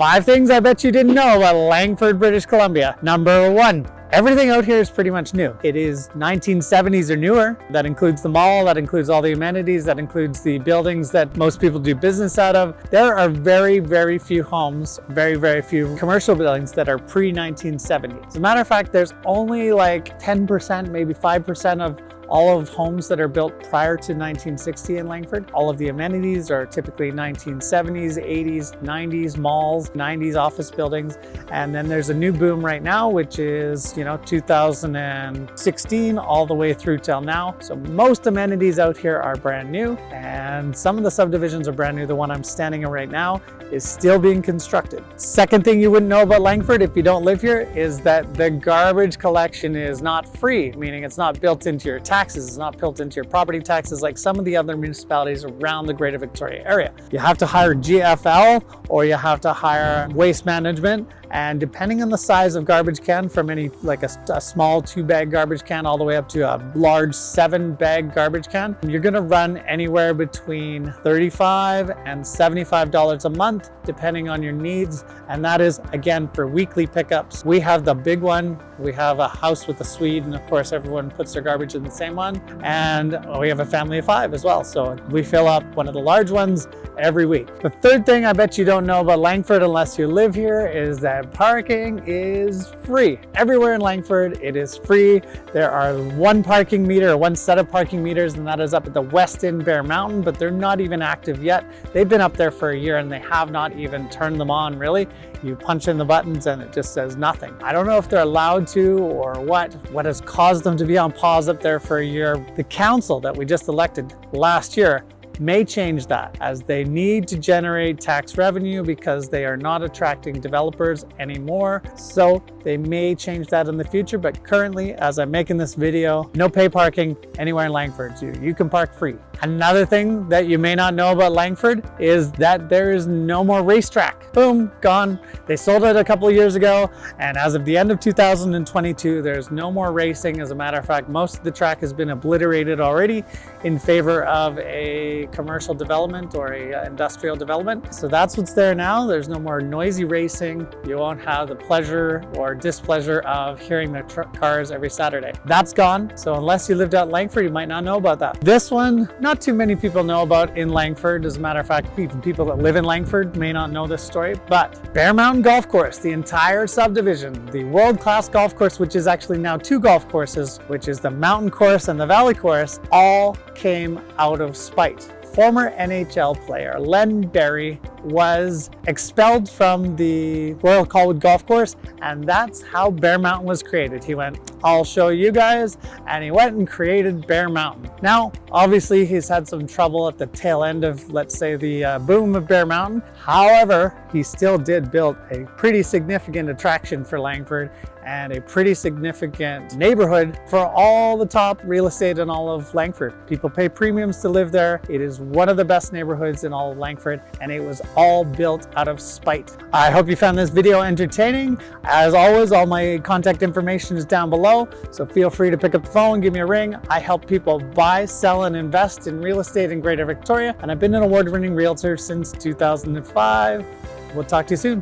5 things I bet you didn't know about Langford, British Columbia. Number 1. Everything out here is pretty much new. It is 1970s or newer. That includes the mall, that includes all the amenities, that includes the buildings that most people do business out of. There are very, very few homes, very, very few commercial buildings that are pre-1970. As a matter of fact, there's only like 10%, maybe 5% of all of homes that are built prior to 1960 in Langford. All of the amenities are typically 1970s, 80s, 90s malls, 90s office buildings. And then there's a new boom right now, which is, 2016 all the way through till now. So most amenities out here are brand new, and some of the subdivisions are brand new. The one I'm standing in right now is still being constructed. Second thing you wouldn't know about Langford if you don't live here is that the garbage collection is not free, meaning it's not built into your taxes, it's not built into your property taxes like some of the other municipalities around the Greater Victoria area. You have to hire GFL or you have to hire waste management, and depending on the size of garbage can, from any like a small 2-bag garbage can all the way up to a large 7-bag garbage can, you're gonna run anywhere between $35 and $75 a month depending on your needs, and that is again for weekly pickups. We have the big one, we have a house with a suite, and of course everyone puts their garbage in the same one, and we have a family of 5 as well, so we fill up one of the large ones every week. The third thing I bet you don't know about Langford unless you live here is that parking is free. Everywhere in Langford it is free. There are one parking meter, or one set of parking meters, and that is up at the west end Bear Mountain, but they're not even active yet. They've been up there for a year and they have not even turned them on really. You punch in the buttons and it just says nothing. I don't know if they're allowed to or what has caused them to be on pause up there for a year. The council that we just elected last year may change that, as they need to generate tax revenue because they are not attracting developers anymore. So they may change that in the future, but currently, as I'm making this video, no pay parking anywhere in Langford. You can park free. Another thing that you may not know about Langford is that there is no more racetrack. Boom, gone. They sold it a couple of years ago, and as of the end of 2022, there's no more racing. As a matter of fact, most of the track has been obliterated already in favor of a commercial development or a industrial development. So that's what's there now. There's no more noisy racing. You won't have the pleasure or displeasure of hearing the cars every Saturday. That's gone. So unless you lived out in Langford, you might not know about that. This one, not too many people know about in Langford. As a matter of fact, even people that live in Langford may not know this story, but Bear Mountain Golf Course, the entire subdivision, the world-class golf course, which is actually now 2 golf courses, which is the Mountain Course and the Valley Course, all came out of spite. Former NHL player Len Barry was expelled from the Royal Colwood Golf Course, and that's how Bear Mountain was created. He went, I'll show you guys, and he went and created Bear Mountain. Now, obviously, he's had some trouble at the tail end of, let's say, the boom of Bear Mountain. However, he still did build a pretty significant attraction for Langford and a pretty significant neighborhood for all the top real estate in all of Langford. People pay premiums to live there. It is one of the best neighborhoods in all of Langford, and it was all built out of spite. I hope you found this video entertaining. As always, all my contact information is down below, so feel free to pick up the phone, give me a ring. I help people buy, sell, and invest in real estate in Greater Victoria, and I've been an award-winning realtor since 2005. We'll talk to you soon.